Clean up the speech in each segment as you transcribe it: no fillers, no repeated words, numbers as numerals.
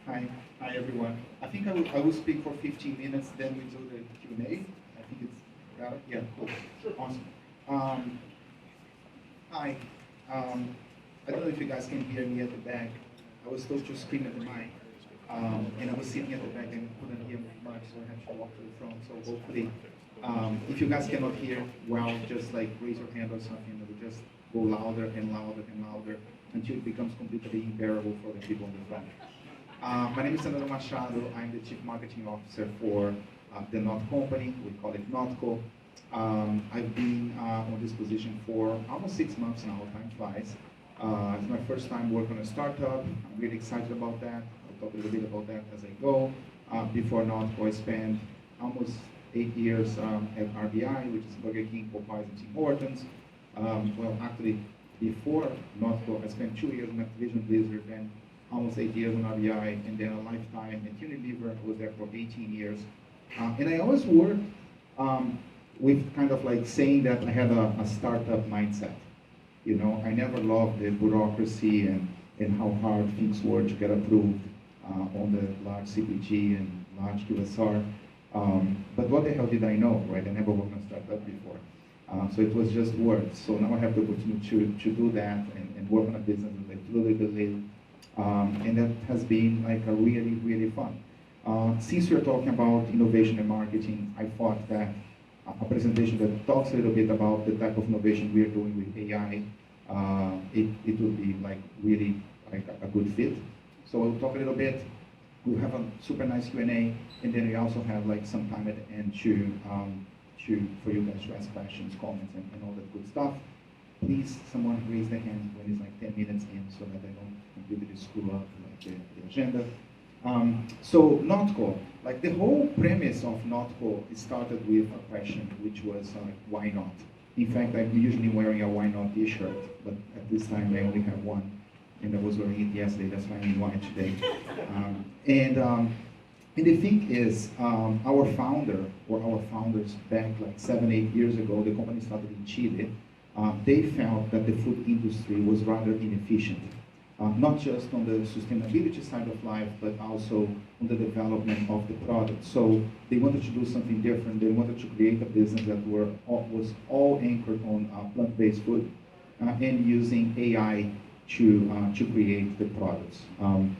Hi, hi everyone. I think I will speak for 15 minutes, then we do the Q&A. I think it's valid. Yeah, cool. Awesome. Um, Hi. I don't know if you guys can hear me at the back. I was supposed to scream at the mic, and I was sitting at the back and couldn't hear much, so I had to walk to the front. So hopefully, if you guys cannot hear well, just like raise your hand or something, and we'll just go louder and louder and louder until it becomes completely unbearable for the people on the front. My name is Fernando Machado. I'm the Chief Marketing Officer for the Not company. We call it NotCo. I've been on this position for almost 6 months now. Time flies. It's my first time working on a startup. I'm really excited about that. I'll talk a little bit about that as I go. Before NotCo, I spent almost 8 years at RBI, which is Burger King, Popeyes, and Tim Hortons. Well, actually, before NotCo, I spent 2 years in Activision Blizzard, then almost 8 years on RBI, and then a lifetime at Unilever. I was there for 18 years. And I always worked with kind of like saying that I had a startup mindset. You know, I never loved the bureaucracy and how hard things were to get approved on the large CPG and large QSR. But what the hell did I know, right? I never worked on a startup before. So it was just words. So now I have the opportunity to do that and work on a business like little. And that has been like a really, really fun. Since we're talking about innovation and marketing, I thought that a presentation that talks a little bit about the type of innovation we're doing with AI, it would be like really like a good fit. So we'll talk a little bit. We'll have a super nice Q&A, and then we also have like some time at the end for you guys to ask questions, comments, and all that good stuff. Please, someone raise their hand when it's like 10 minutes in so that I don't completely screw up like the agenda. So NotCo, like the whole premise of NotCo started with a question, which was why not? In fact, I'm usually wearing a why not t-shirt, but at this time I only have one, and I was wearing it yesterday, that's why I'm in white today. And the thing is, our founders back like 7-8 years ago, the company started in Chile. They felt that the food industry was rather inefficient, not just on the sustainability side of life, but also on the development of the product. So they wanted to do something different. They wanted to create a business that was all anchored on plant-based food and using AI to create the products. And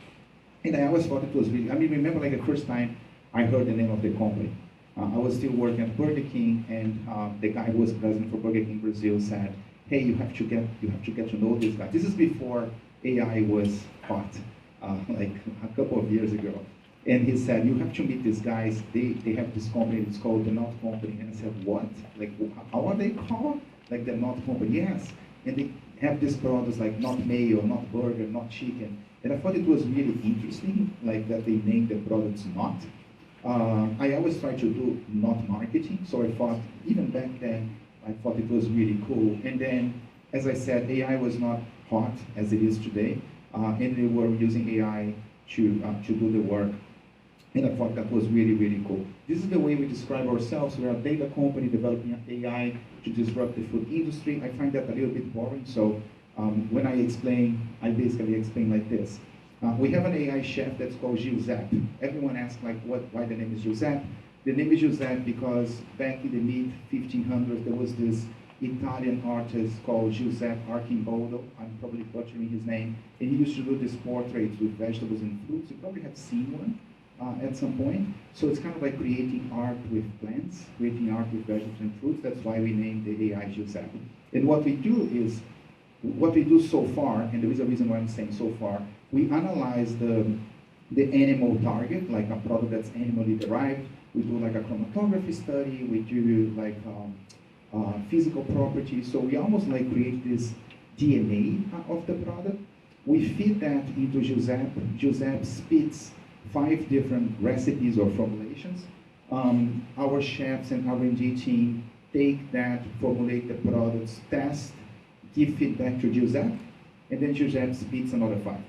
I always thought it was really, I mean, remember like the first time I heard the name of the company. I was still working at Burger King, and the guy who was president for Burger King Brazil said, "Hey, you have to get to know this guy." This is before AI was hot, like a couple of years ago. And he said, "You have to meet these guys. They have this company. It's called the Not Company." And I said, "What? Like, how are they called? Like the Not Company?" Yes. And they have these products like not mayo, not burger, not chicken. And I thought it was really interesting, like that they named the products Not. I always try to do not marketing, so I thought, even back then, I thought it was really cool. And then, as I said, AI was not hot as it is today, and we were using AI to do the work, and I thought that was really, really cool. This is the way we describe ourselves. We're a data company developing AI to disrupt the food industry. I find that a little bit boring, so when I explain, I basically explain like this. We have an AI chef that's called Giuseppe. Everyone asks like why the name is Giuseppe. The name is Giuseppe because back in the mid-1500s there was this Italian artist called Giuseppe Archimboldo. I'm probably butchering his name. And he used to do these portraits with vegetables and fruits. You probably have seen one at some point. So it's kind of like creating art with plants, creating art with vegetables and fruits. That's why we named the AI Giuseppe. And what we do so far, and there is a reason why I'm saying so far, we analyze the animal target, like a product that's animally derived. We do like a chromatography study. We do like physical properties. So we almost like create this DNA of the product. We feed that into Giuseppe. Giuseppe spits 5 different recipes or formulations. Our chefs and R&D team take that, formulate the products, test, give feedback to Giuseppe, and then Giuseppe spits another 5.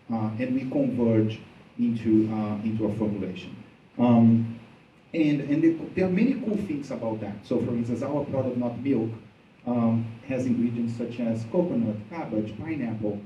And we converge into a formulation. There are many cool things about that. So for instance, our product, Not Milk, has ingredients such as coconut, cabbage, pineapple,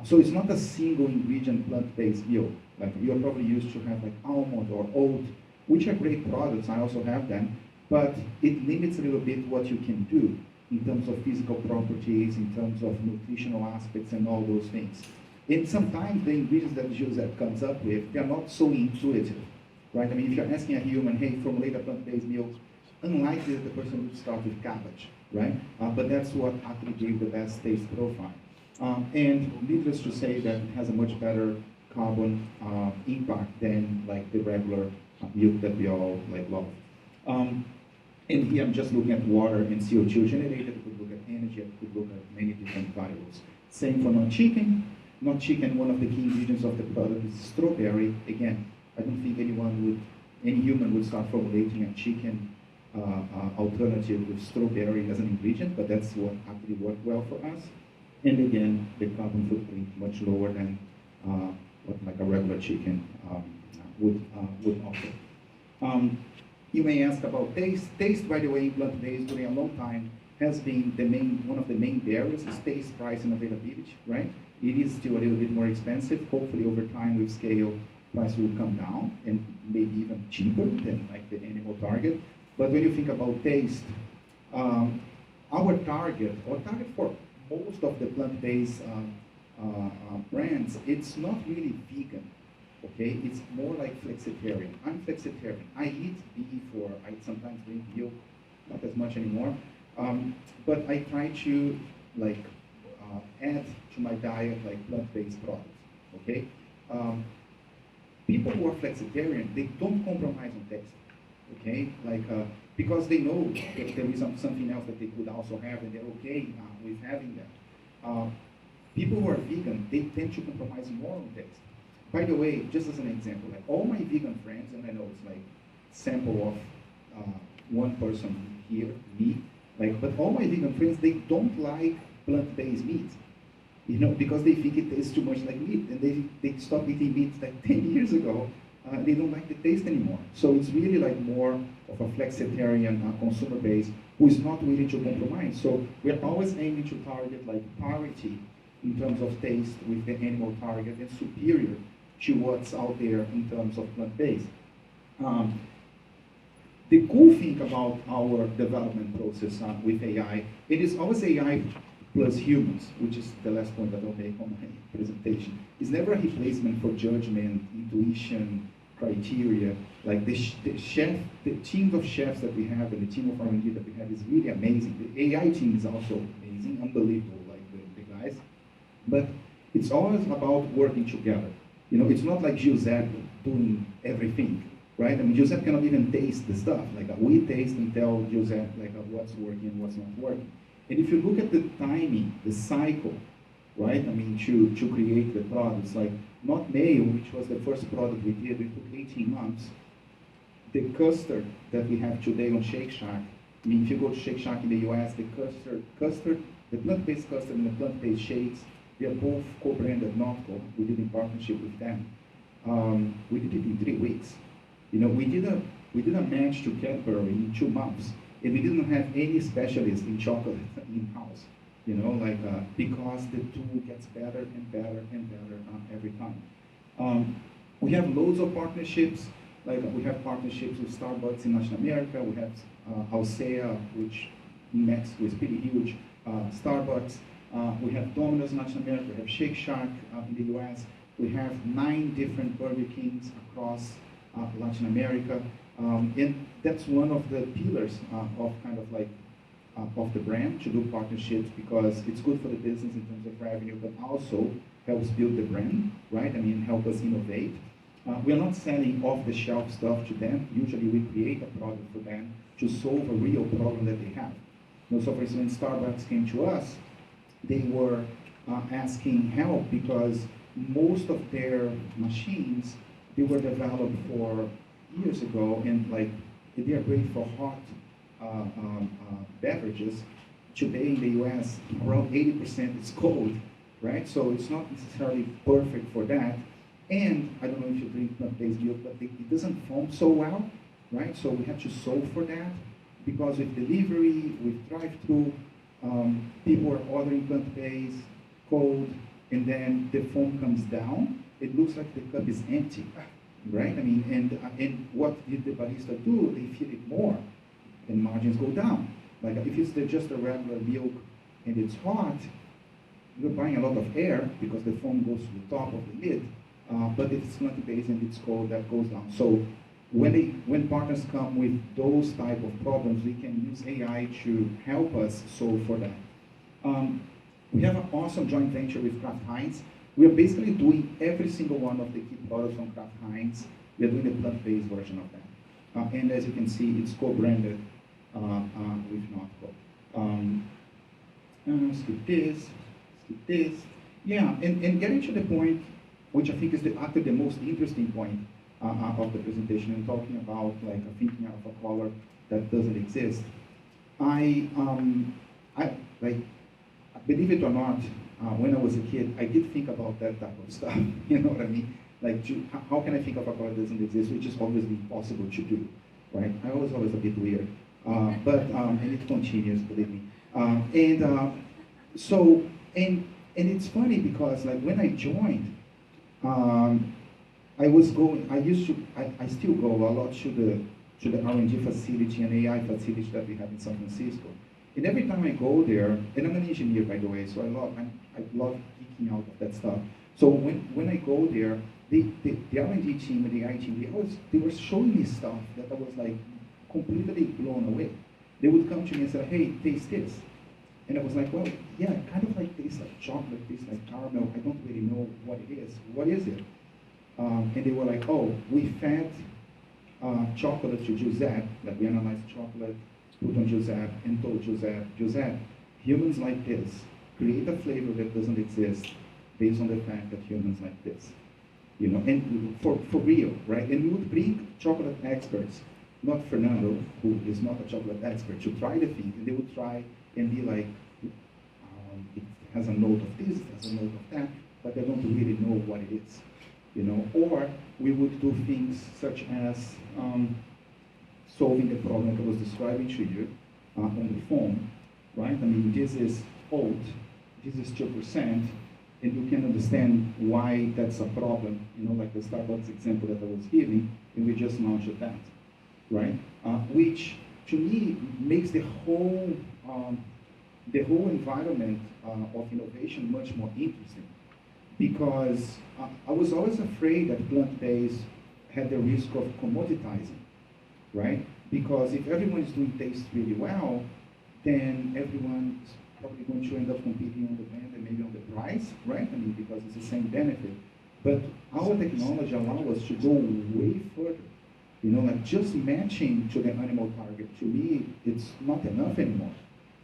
So it's not a single ingredient plant-based milk. Like you're probably used to have like almond or oat, which are great products. I also have them, but it limits a little bit what you can do in terms of physical properties, in terms of nutritional aspects, and all those things. And sometimes the ingredients that Joseph comes up with, they're not so intuitive, right? I mean, if you're asking a human, hey, formulate a plant-based milk, unlikely that the person would start with cabbage, right? But that's what actually gave the best taste profile. And needless to say that it has a much better carbon impact than like the regular milk that we all like love. And here I'm just looking at water and CO2 generated. I could look at energy. I could look at many different variables. Same for non-chicken. Non-chicken, one of the key ingredients of the product is strawberry. Again, I don't think any human would start formulating a chicken alternative with strawberry as an ingredient, but that's what actually worked well for us. And again, the carbon footprint much lower than what like a regular chicken would offer. You may ask about taste. Taste, by the way, in plant-based during a long time has been one of the main barriers is taste, price, and availability, right? It is still a little bit more expensive. Hopefully, over time, with scale, price will come down and maybe even cheaper than like the animal target. But when you think about taste, our target for most of the plant-based brands, it's not really vegan, okay? It's more like flexitarian. I'm flexitarian. I eat beef or I sometimes drink milk, not as much anymore. But I try to like add to my diet like plant-based products, okay? People who are flexitarian, they don't compromise on taste, okay? Like, because they know that there is something else that they could also have and they're okay with having that. People who are vegan, they tend to compromise more on taste. By the way, just as an example, like all my vegan friends, and I know it's like sample of one person here, me, like, but all my vegan friends, they don't like plant-based meat, you know, because they think it tastes too much like meat, and they stopped eating meat like 10 years ago. They don't like the taste anymore. So it's really like more of a flexitarian consumer base who is not willing to compromise. So we're always aiming to target like parity in terms of taste with the animal target and superior to what's out there in terms of plant-based. The cool thing about our development process with AI, it is always AI plus humans, which is the last point that I'll make on my presentation. It's never a replacement for judgment, intuition, criteria. Like the team of chefs that we have and the team of R&D that we have is really amazing. The AI team is also amazing, unbelievable, like the guys. But it's always about working together. You know, it's not like Giuseppe doing everything, right? I mean, Giuseppe cannot even taste the stuff. Like we taste and tell Giuseppe like what's working and what's not working. And if you look at the timing, the cycle, right? I mean, to create the products, like NotCo, which was the first product we did, it took 18 months. The custard that we have today on Shake Shack, I mean, if you go to Shake Shack in the US, the plant-based custard and the plant-based shakes, they are both co-branded NotCo. We did in partnership with them. We did it in 3 weeks. You know, we did a match to Cadbury in 2 months. And we didn't have any specialists in chocolate in-house, you know, like, because the tool gets better and better and better every time. We have loads of partnerships, like we have partnerships with Starbucks in Latin America, we have Alsea, which in Mexico is pretty huge, Starbucks, we have Domino's in Latin America, we have Shake Shack in the US, we have 9 different Burger Kings across Latin America. And that's one of the pillars of kind of like of the brand, to do partnerships, because it's good for the business in terms of revenue, but also helps build the brand, right? I mean, help us innovate. We're not selling off-the-shelf stuff to them. Usually we create a product for them to solve a real problem that they have. You know, so for instance, when Starbucks came to us, they were asking help because most of their machines, they were developed for years ago, and like they are great for hot beverages. Today in the US, around 80% is cold, right? So it's not necessarily perfect for that. And I don't know if you drink plant-based milk, but it doesn't foam so well, right? So we have to solve for that, because with delivery, with drive-through, people are ordering plant-based, cold, and then the foam comes down, it looks like the cup is empty, right? I mean, and what did the barista do? They feed it more, and margins go down. Like if it's just a regular milk and it's hot, you're buying a lot of air because the foam goes to the top of the lid, but if it's plant-based and it's cold, that goes down. So when partners come with those type of problems, we can use AI to help us solve for that. We have an awesome joint venture with Kraft Heinz. We are basically doing every single one of the key products from Kraft Heinz. We are doing the plant-based version of that. And as you can see, it's co-branded with NotCo. Skip this. Yeah, and getting to the point, which I think is actually the most interesting point of the presentation, and talking about like thinking out of a color that doesn't exist. I believe it or not, when I was a kid, I did think about that type of stuff. You know what I mean? Like, how can I think of a color that doesn't exist, which is obviously impossible to do, right? I was always a bit weird, and it continues, believe me. And it's funny because like when I joined, I still go a lot to the R&D facility and AI facility that we have in San Francisco. And every time I go there, and I'm an engineer by the way, so I love geeking out of that stuff. So when I go there, the R&D team and the AI team, they were showing me stuff that I was like completely blown away. They would come to me and say, hey, taste this. And I was like, well, yeah, it kind of like tastes like chocolate, tastes like caramel. I don't really know what it is. What is it? And they were like, oh, we fed chocolate to Giuseppe, like we analyzed chocolate, put on Giuseppe, and told Giuseppe, humans like this. Create a flavor that doesn't exist based on the fact that humans like this. You know, and for real, right? And we would bring chocolate experts, not Fernando, who is not a chocolate expert, to try the thing, and they would try and be like, it has a note of this, it has a note of that, but they don't really know what it is, you know. Or we would do things such as solving the problem that I was describing to you on the phone, right? I mean, this is oat, this is 2%, and you can understand why that's a problem, you know, like the Starbucks example that I was giving, and we just launched that, right? Which to me makes the whole environment of innovation much more interesting, because I was always afraid that plant-based had the risk of commoditizing, right? Because if everyone is doing taste really well, then everyone's probably going to end up competing on the brand and maybe on the price, right? I mean, because it's the same benefit. But our technology allows us to go way further. You know, like just matching to the animal target, to me, it's not enough anymore.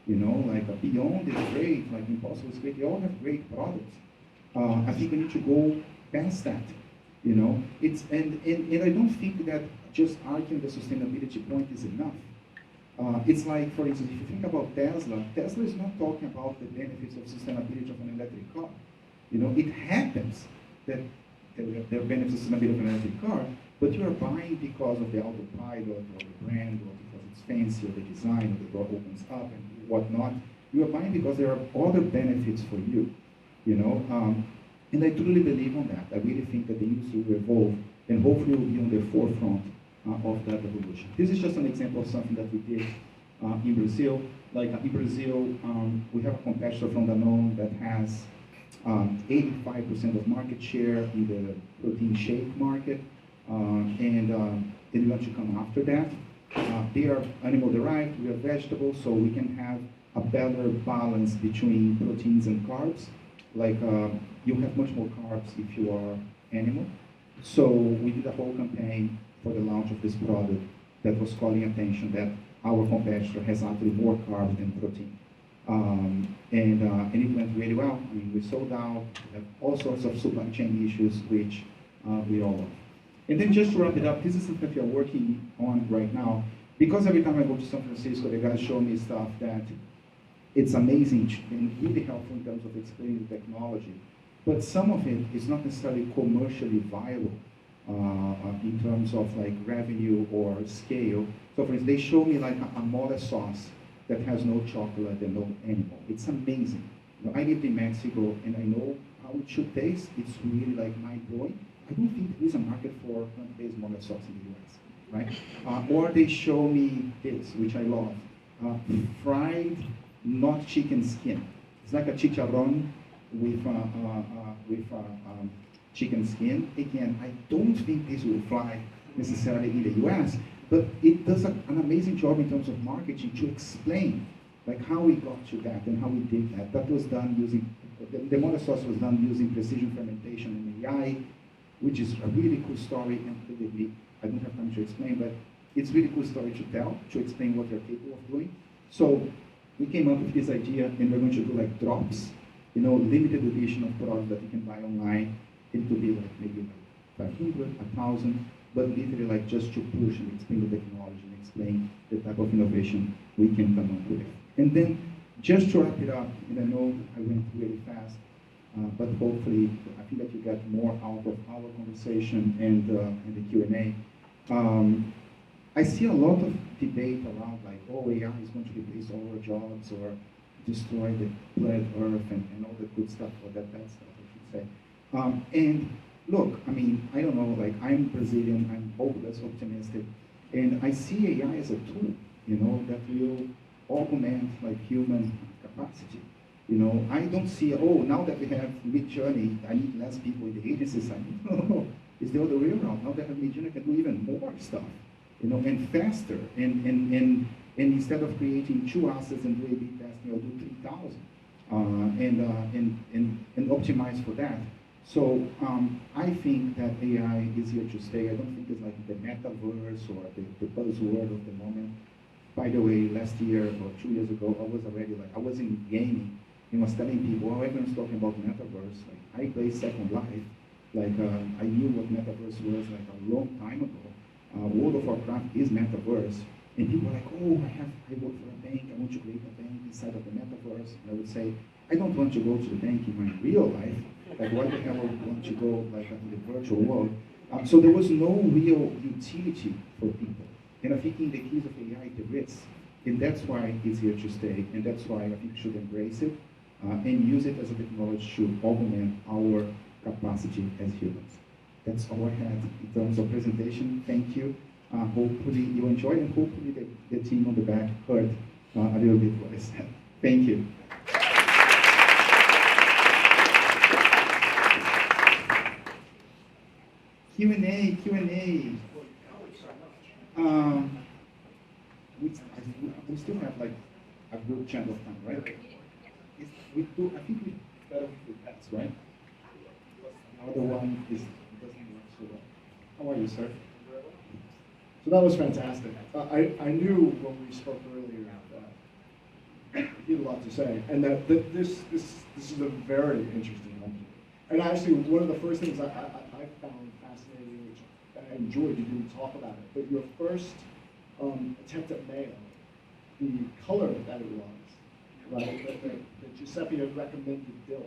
You know, like Beyond is great, like Impossible is great, they all have great products. I think we need to go past that. You know, and I don't think that just arguing the sustainability point is enough. It's like, for instance, if you think about Tesla is not talking about the benefits of sustainability of an electric car. You know, it happens that there are benefits of sustainability of an electric car, but you are buying because of the autopilot or the brand or because it's fancy or the design or the door opens up and whatnot. You are buying because there are other benefits for you, you know. And I truly believe on that. I really think that the industry will evolve and hopefully will be on the forefront of that evolution. This is just an example of something that we did in Brazil. Like in Brazil, we have a competitor from Danone that has 85% of market share in the protein shake market, and we want to come after that. They are animal derived, we are vegetables, so we can have a better balance between proteins and carbs. Like you have much more carbs if you are animal. So we did a whole campaign for the launch of this product that was calling attention that our competitor has actually more carbs than protein. And it went really well. I mean, we sold out, we have all sorts of supply chain issues, which we all love. And then just to wrap it up, this is something that we are working on right now. Because every time I go to San Francisco, the guys show me stuff that it's amazing and really helpful in terms of explaining the technology. But some of it is not necessarily commercially viable in terms of like revenue or scale. So for instance, they show me like a mole sauce that has no chocolate and no animal. It's amazing. You know, I lived in Mexico and I know how it should taste, it's really like mind-blowing. I don't think there is a market for plant-based mole sauce in the US, right? Or they show me this, which I love, fried not chicken skin. It's like a chicharron with chicken skin. Again, I don't think this will fly necessarily in the US, but it does an amazing job in terms of marketing to explain like how we got to that and how we did that. That was done using, the mole sauce was done using precision fermentation and AI, which is a really cool story, and believe me, I don't have time to explain, but it's a really cool story to tell, to explain what you're capable of doing. So we came up with this idea, and we're going to do like drops, limited edition of products that you can buy online. It could be like maybe like 500, 1,000, but literally like just to push and explain the technology and explain the type of innovation we can come up with. And then just to wrap it up, and I know I went really fast, but hopefully I think that you got more out of our conversation and the Q&A. I see a lot of debate around like, oh, AI is going to replace all our jobs or destroy the planet Earth and all the good stuff, or that bad stuff, I should say. And look, I mean, I don't know, like I'm Brazilian, I'm hopeless, optimistic, and I see AI as a tool, that will augment like human capacity. I don't see, oh, now that we have Midjourney, I need less people in the agencies. No, it's the other way around. Now that I have Midjourney, I can do even more stuff, and faster. And instead of creating 2 assets and do A/B testing, I'll do 3,000, and optimize for that. So I think that AI is here to stay. I don't think it's like the metaverse or the buzzword of the moment. By the way, last year or 2 years ago, I was already like, I was in gaming and was telling people, oh, everyone's talking about metaverse. Like, I play Second Life. Like, I knew what metaverse was like a long time ago. World of Warcraft is metaverse. And people are like, oh, I work for a bank. I want to create a bank inside of the metaverse. And I would say, I don't want to go to the bank in my real life. Like, why the hell would I want to go like in the virtual world? So there was no real utility for people. And I think in the case of AI, there is. And that's why it's here to stay. And that's why I think we should embrace it and use it as a technology to augment our capacity as humans. That's all I had in terms of presentation. Thank you. Hopefully you enjoyed, and hopefully the team on the back heard a little bit what I said. Thank you. Q&A. We still have like a good chunk of time, right? I think we better with that, right? The other one doesn't work so well. How are you, sir? So that was fantastic. I knew when we spoke earlier that he had a lot to say, and that this is a very interesting company. And actually, one of the first things I found fascinating, which I enjoyed, you didn't talk about it, but your first attempt at mayo, the color that it was, right? That Giuseppe had recommended dill.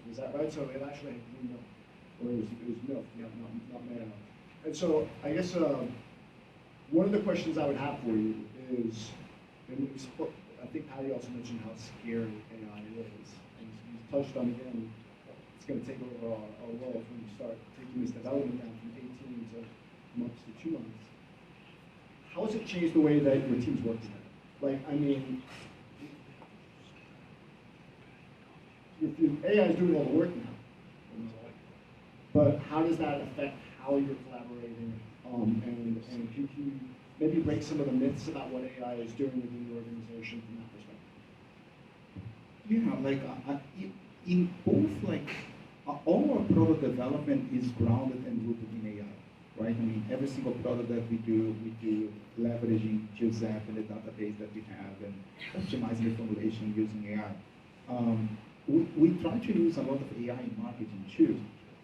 Was that right? So it actually had green milk, or it was milk, not mayo. And so I guess one of the questions I would have for you is, and I think Patty also mentioned how scary AI is, and you touched on again, it's going to take over our world when you start taking this development down from 18 months to 2 months. How has it changed the way that your teams work together? Like, I mean, AI is doing all the work now, but how does that affect how you're collaborating? And can you maybe break some of the myths about what AI is doing within the organization from that perspective? Yeah, like in both, like all our product development is grounded and rooted in AI, right? I mean, every single product that we do leveraging Giuseppe and the database that we have and optimizing the formulation using AI. We try to use a lot of AI in marketing too.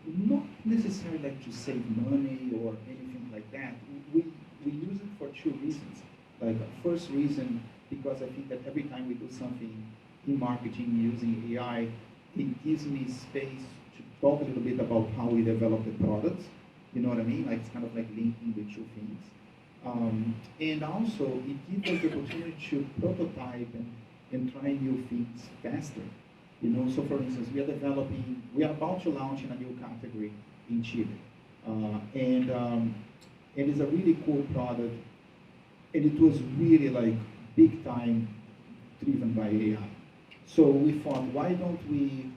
Not necessarily like to save money or anything like that. We use it for 2 reasons. Like, first reason, because I think that every time we do something in marketing using AI, it gives me space to talk a little bit about how we develop the products. You know what I mean? Like, it's kind of like linking the 2 things. And also, it gives us the opportunity to prototype and try new things faster. You know, so for instance, we are about to launch in a new category in Chile. And it's a really cool product, and it was really like big time driven by AI. So we thought, why don't we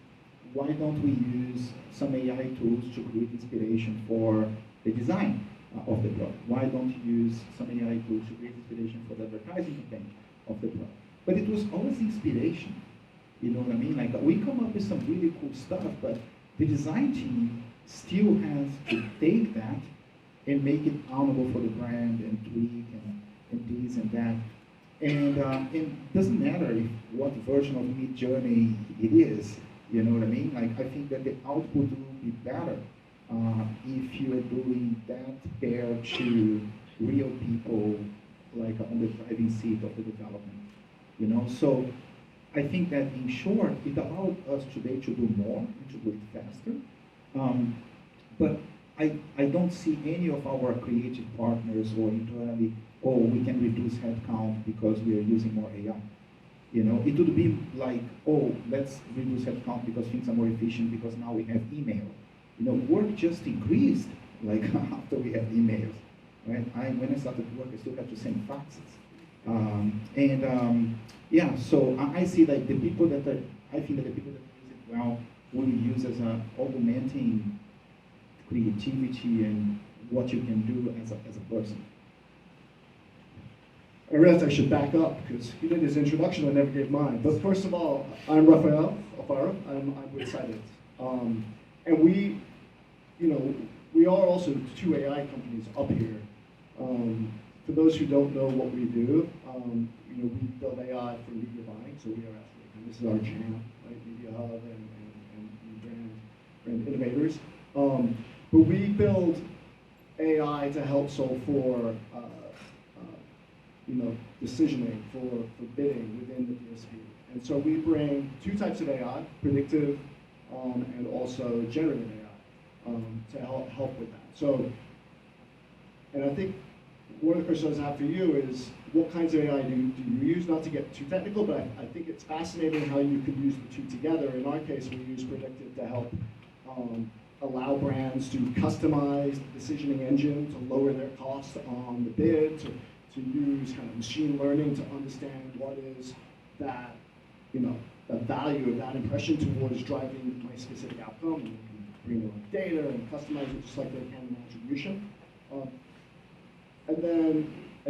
use some AI tools to create inspiration for the design of the product? Why don't you use some AI tools to create inspiration for the advertising campaign of the product? But it was always inspiration. You know what I mean? Like we come up with some really cool stuff, but the design team still has to take that and make it ownable for the brand and tweak and this and that. And it doesn't matter what version of Mid Journey it is. You know what I mean? Like I think that the output will be better if you are doing that paired to real people, like on the driving seat of the development. You know, so I think that in short, it allowed us today to do more and to do it faster. But I don't see any of our creative partners or internally, oh, we can reduce headcount because we are using more AI. You know, it would be like, oh, let's reduce headcount because things are more efficient because now we have email. You know, work just increased like after we have emails, right? When I started work, I still had to send faxes. Yeah, so I see that the people that are, I think that the people that use it well will use as a augmenting creativity and what you can do as a person. I realized I should back up because he did his introduction, I never gave mine. But first of all, I'm Rafael, Alfaro, I'm with Scibids. And we, you know, we are also two AI companies up here. For those who don't know what we do, you know, we build AI for media buying, so we are actually, and this is our jam, right? Mediahub and Innovators. But we build AI to help solve for, you know, decisioning, for bidding within the DSP. And so we bring two types of AI, predictive and also generative AI, to help with that. So, and I think one of the questions I have for you is, what kinds of AI do you use? Not to get too technical, but I think it's fascinating how you could use the two together. In our case, we use predictive to help allow brands to customize the decisioning engine to lower their costs on the bid, to use kind of machine learning to understand what is that, you know, the value of that impression towards driving my specific outcome. And you can bring their own data and customize it just like they can in attribution. And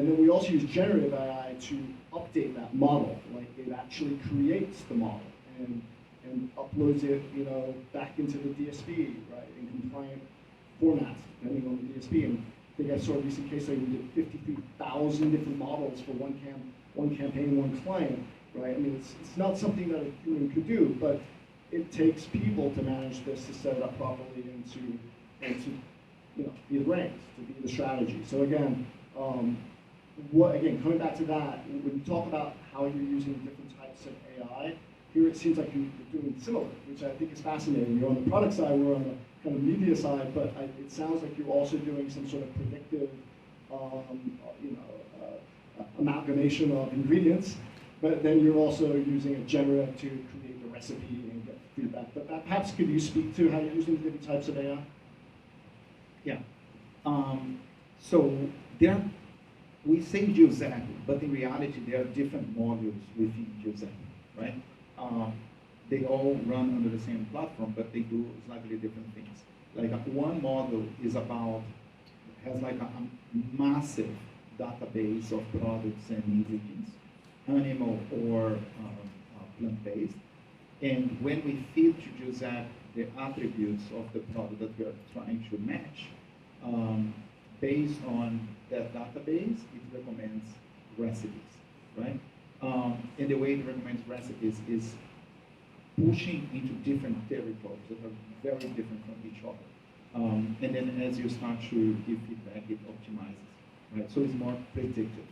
then we also use generative AI to update that model. Like it actually creates the model and uploads it, you know, back into the DSP, right, in compliant formats, depending on the DSP. And I think I saw a recent case study, we did 53,000 different models for one campaign, one client, right? I mean, it's not something that a human could do, but it takes people to manage this, to set it up properly, and to you know, be the brains, to be the strategy. So again, coming back to that, when you talk about how you're using different types of AI, here it seems like you're doing similar, which I think is fascinating. You're on the product side, we're on the kind of media side, but it sounds like you're also doing some sort of predictive, you know, amalgamation of ingredients, but then you're also using a generative to create the recipe and get feedback. But perhaps could you speak to how you're using different types of AI? Yeah. So we say Giuseppe, but in reality there are different modules within Giuseppe, right? They all run under the same platform, but they do slightly different things. Like one model has like a massive database of products and ingredients, animal or plant-based. And when we feed to Giuseppe the attributes of the product that we are trying to match, based on that database, it recommends recipes, right? And the way it recommends recipes is pushing into different territories that are very different from each other. And then as you start to give feedback, it optimizes, right? So it's more predictive.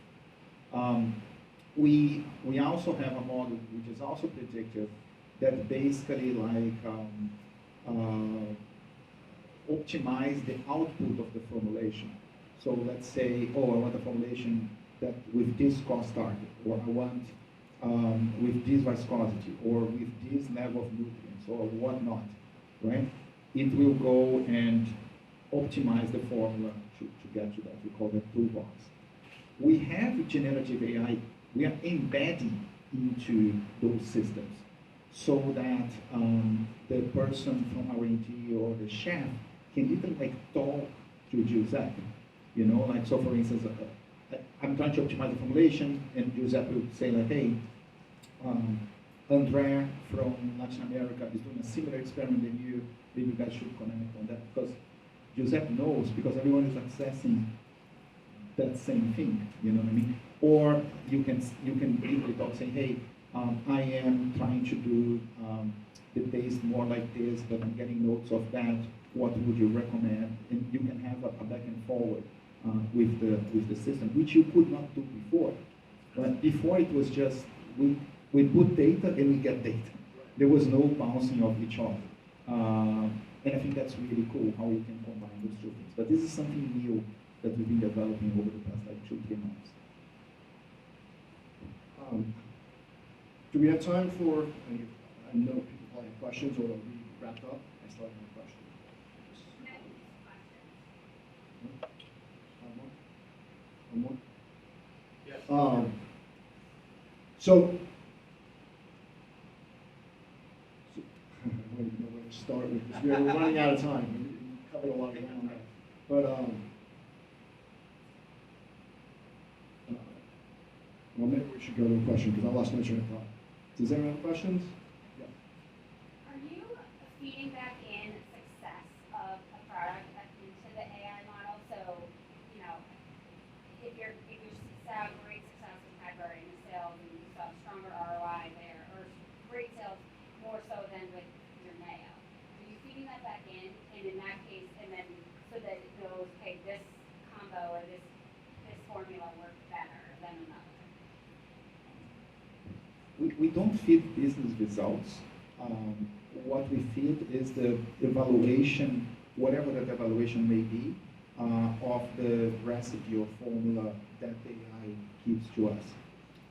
We also have a model which is also predictive that basically like optimize the output of the formulation. So let's say, oh, I want a formulation that with this cost target, or I want with this viscosity or with this level of nutrients or whatnot, right? It will go and optimize the formula to get to that. We call that toolbox. We have generative AI, we are embedding into those systems so that the person from R&D or the chef can even like talk to Giuseppe, you know, like so for instance, I'm trying to optimize the formulation and Giuseppe would say like, hey, Andrea from Latin America is doing a similar experiment than you, maybe you guys should connect on that because Giuseppe knows because everyone is accessing that same thing, you know what I mean? Or you can literally talk saying, hey, I am trying to do the taste more like this, but I'm getting notes of that. What would you recommend? And you can have a back and forward with the system, which you could not do before. But before it was just we put data and we get data. There was no bouncing of each other. And I think that's really cool how you can combine those two things. But this is something new that we've been developing over the past like 2-3 months. Do we have time for, I know people probably have questions or are we wrapped up? I still have one question. One more? Yes. So I don't even know where to start with this. We're running out of time. We covered a lot of ground there. But well, maybe we should go to a question because I lost my train of thought. Does anyone have questions? Yeah. Are you feeding back in success of a product into the AI model? So, you know, if you're saw great success with Hyper in the sales and you saw stronger ROI there, or great sales more so than with your Neo, are you feeding that back in? And in that case, and then so that it goes, hey, this combo or this formula works better than another. We don't feed business results. What we feed is the evaluation, whatever that evaluation may be, of the recipe or formula that AI gives to us.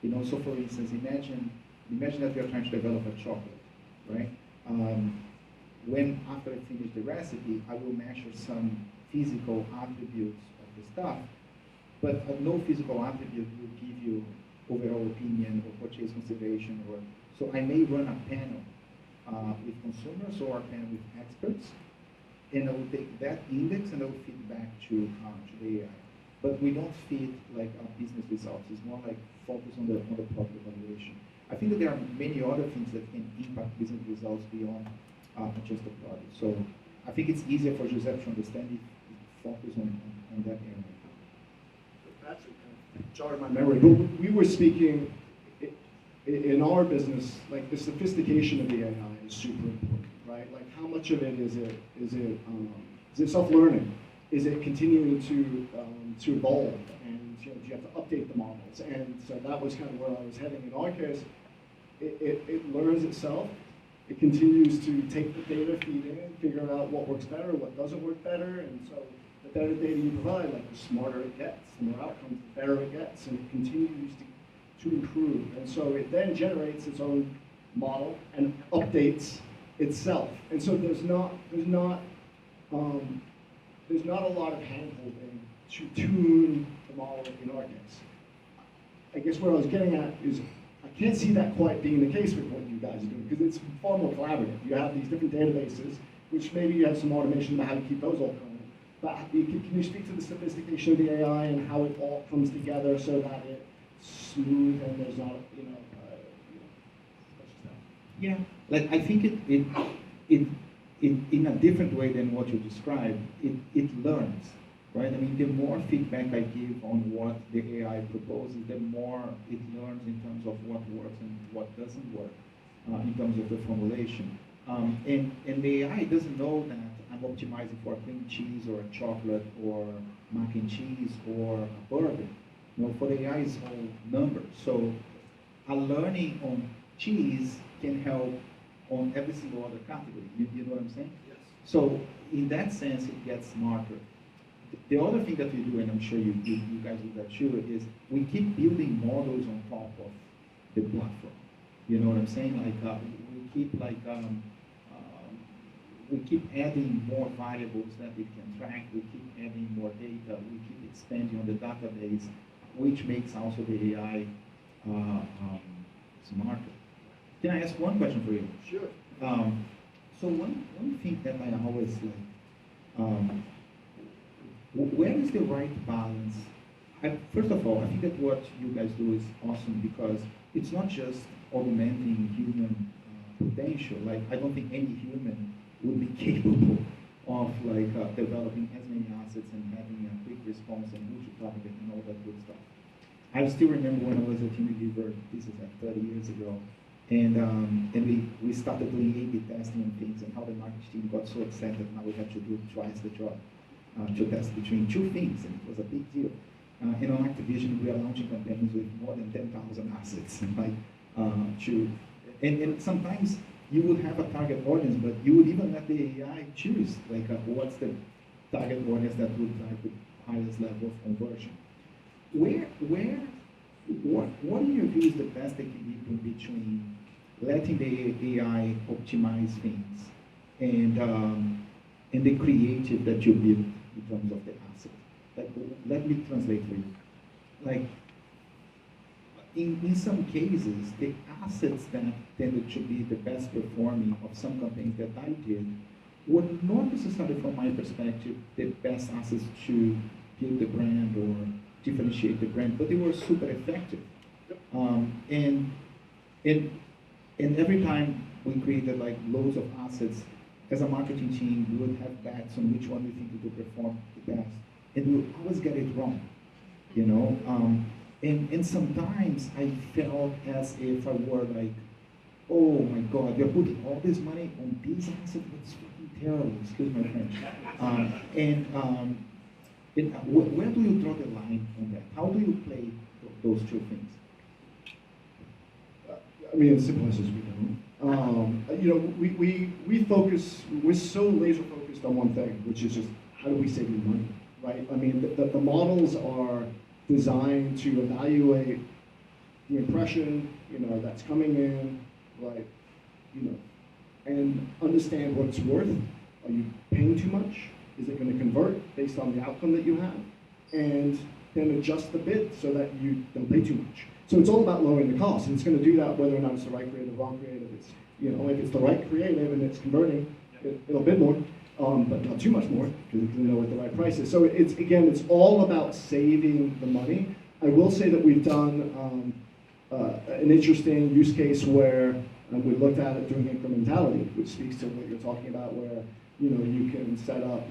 You know, so for instance, imagine that we are trying to develop a chocolate, right? When after I finish the recipe, I will measure some physical attributes of the stuff, but no physical attribute will give you overall opinion or purchase consideration, or so I may run a panel with consumers or a panel with experts, and I will take that index and I will feed back to the AI. But we don't feed like business results. It's more like focus on the product evaluation. I think that there are many other things that can impact business results beyond just the product. So I think it's easier for Giuseppe to understand if you focus on that area. That's kind of jarred my memory. But we were speaking in our business, like the sophistication of the AI is super important, right? Like how much of it is it self-learning? Is it continuing to evolve? And you know, do you have to update the models? And so that was kind of where I was heading. In our case, it learns itself. It continues to take the data, feed in, figure out what works better, what doesn't work better, and so the better data you provide, like the smarter it gets, the more outcomes, the better it gets, and it continues to improve. And so it then generates its own model and updates itself. And so there's not a lot of hand-holding to tune the model in our case. I guess what I was getting at is I can't see that quite being the case with what you guys are doing, because it's far more collaborative. You have these different databases, which maybe you have some automation about how to keep those all current. But can you speak to the sophistication of the AI and how it all comes together so that it's smooth and there's not, Yeah, like I think it in a different way than what you described, it learns, right? I mean, the more feedback I give on what the AI proposes, the more it learns in terms of what works and what doesn't work in terms of the formulation. And the AI doesn't know that I'm optimizing for cream cheese or chocolate or mac and cheese or a burger. You know, for the AI, it's all numbers. So a learning on cheese can help on every single other category. You know what I'm saying? Yes. So in that sense, it gets smarter. The other thing that we do, and I'm sure you guys do that too, is we keep building models on top the platform. You know what I'm saying? We keep adding more variables that it can track. We keep adding more data. We keep expanding on the database, which makes also the AI smarter. Can I ask one question for you? Sure. So one thing that I always like, where is the right balance? First of all, I think that what you guys do is awesome because it's not just augmenting human potential. Like, I don't think any human would be capable of developing as many assets and having a quick response and multi-target and all that good stuff. I still remember when I was a team leader, this is like 30 years ago, and we started doing A/B testing and things, and how the marketing team got so excited that now we have to do twice the job to test between two things, and it was a big deal. And on Activision, we are launching campaigns with more than 10,000 assets, and sometimes you would have a target audience, but you would even let the AI choose, what's the target audience that would drive the highest level of conversion. What in your view is the best equilibrium between letting the AI optimize things and the creative that you build in terms of the asset? Let me translate for you. In some cases, the assets that tended to be the best performing of some campaigns that I did were not necessarily, from my perspective, the best assets to build the brand or differentiate the brand, but they were super effective. And every time we created loads of assets, as a marketing team, we would have bets on which one we think would perform the best, and we would always get it wrong, you know. And sometimes I felt as if I were oh my God, you're putting all this money on these assets, it's fucking terrible, excuse my French. Where do you draw the line on that? How do you play those two things? I mean, as simple as we don't. We focus, we're so laser focused on one thing, which is just how do we save you money, right? I mean, the models are designed to evaluate the impression, that's coming in, and understand what it's worth. Are you paying too much? Is it going to convert based on the outcome that you have? And then adjust the bid so that you don't pay too much. So it's all about lowering the cost, and it's going to do that whether or not it's the right creative, wrong creative. It's, if it's the right creative and it's converting, it'll bid more, but not too much more because it doesn't know what the right price is. So it's all about saving the money. I will say that we've done an interesting use case where we looked at it doing incrementality, which speaks to what you're talking about, where you can set up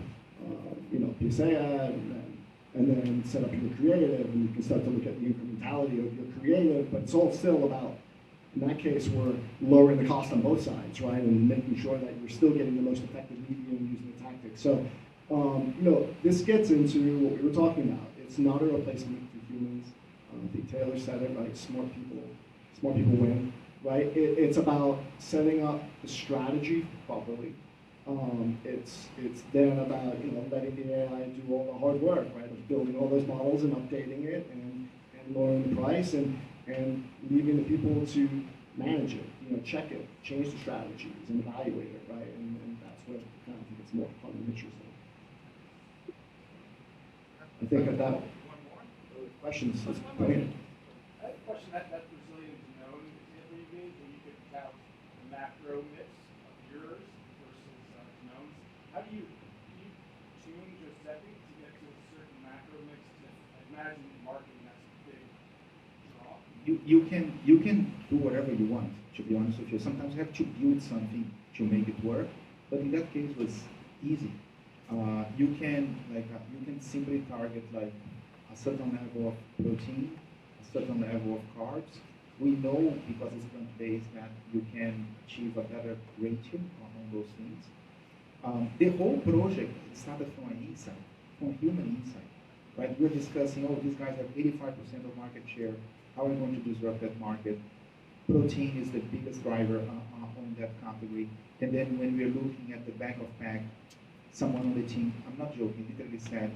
PSA ad and then set up your creative, and you can start to look at the incrementality of your creative, but it's all still about, in that case, we're lowering the cost on both sides, right, and making sure that you're still getting the most effective medium using the tactics. So, this gets into what we were talking about. It's not a replacement for humans. I think Taylor said it, right, smart people win, right? It's about setting up the strategy properly. It's then about letting the AI do all the hard work, right, of building all those models and updating it and lowering the price and leaving the people to manage it, check it, change the strategies and evaluate it, right? And that's what I think it's more fun and interesting. I think that One more. questions is I brilliant. have a question that Brazilian known example you gave, where you could count the macro mix of yours versus knowns. How do you tune your setting to get to a certain macro mix? I imagine marketing that's a big draw. You can do whatever you want, to be honest with you. Sometimes you have to build something to make it work, but in that case it was easy. You can simply target a certain level of protein, a certain level of carbs. We know, because it's plant-based, that you can achieve a better ratio on those things. The whole project started from an insight, from human insight, right? We're discussing, these guys have 85% of market share. How are we going to disrupt that market? Protein is the biggest driver on that category. And then when we're looking at the back of pack, someone on the team, I'm not joking, literally said,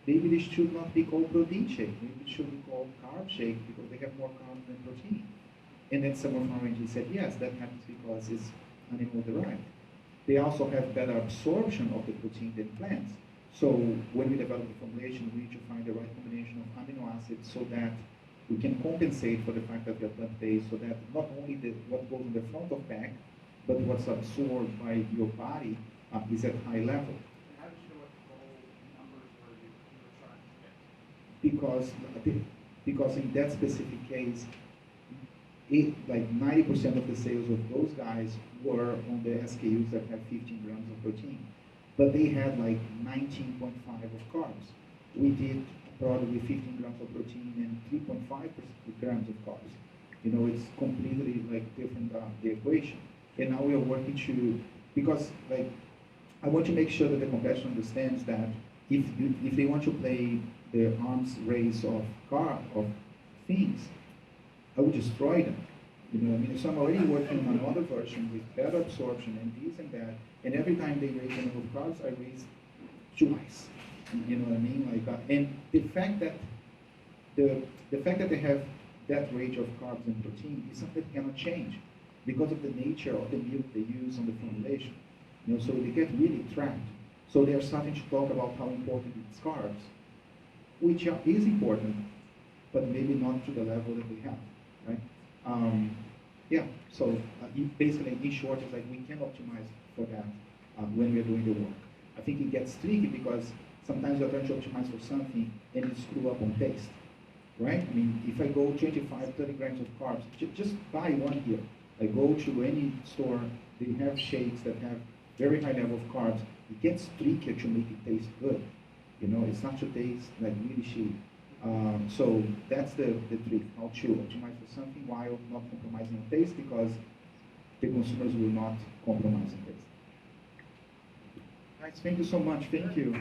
maybe this should not be called protein shake. Maybe it should be called carb shake because they have more carbs than protein. And then someone from R&D said, yes, that happens because it's animal derived. They also have better absorption of the protein than plants. So when we develop the formulation, we need to find the right combination of amino acids so that we can compensate for the fact that we are plant-based, so that not only what goes in the front of pack, but what's absorbed by your body is at high level. And how did you know what the goal numbers were you were trying to get? Because in that specific case, like 90% of the sales of those guys were on the SKUs that have 15 grams of protein, but they had like 19.5 of carbs. We did a product with 15 grams of protein and 3.5 grams of carbs. You know, it's completely like different the equation. And now we are working to, because like I want to make sure that the competitor understands that if they want to play the arms race of things, I would destroy them. You know what I mean? So I'm already working on another version with better absorption and this and that, and every time they raise the number of carbs, I raise twice. You know what I mean? Like, and the fact that they have that range of carbs and protein is something that cannot change because of the nature of the milk they use on the formulation. You know, so they get really trapped. So they are starting to talk about how important it's carbs, which is important, but maybe not to the level that we have, right? Yeah, so basically, in short, it's like we can optimize for that when we're doing the work. I think it gets tricky because sometimes you're trying to optimize for something and you screw up on taste, right? I mean, if I go 25, 30 grams of carbs, just buy one here. I go to any store, they have shakes that have very high level of carbs. It gets trickier to make it taste good. You know, it's not to taste like really shitty. So that's the trick, how to optimize for something while not compromising on taste, because the consumers will not compromise on taste. Guys, thank you so much. Thank you.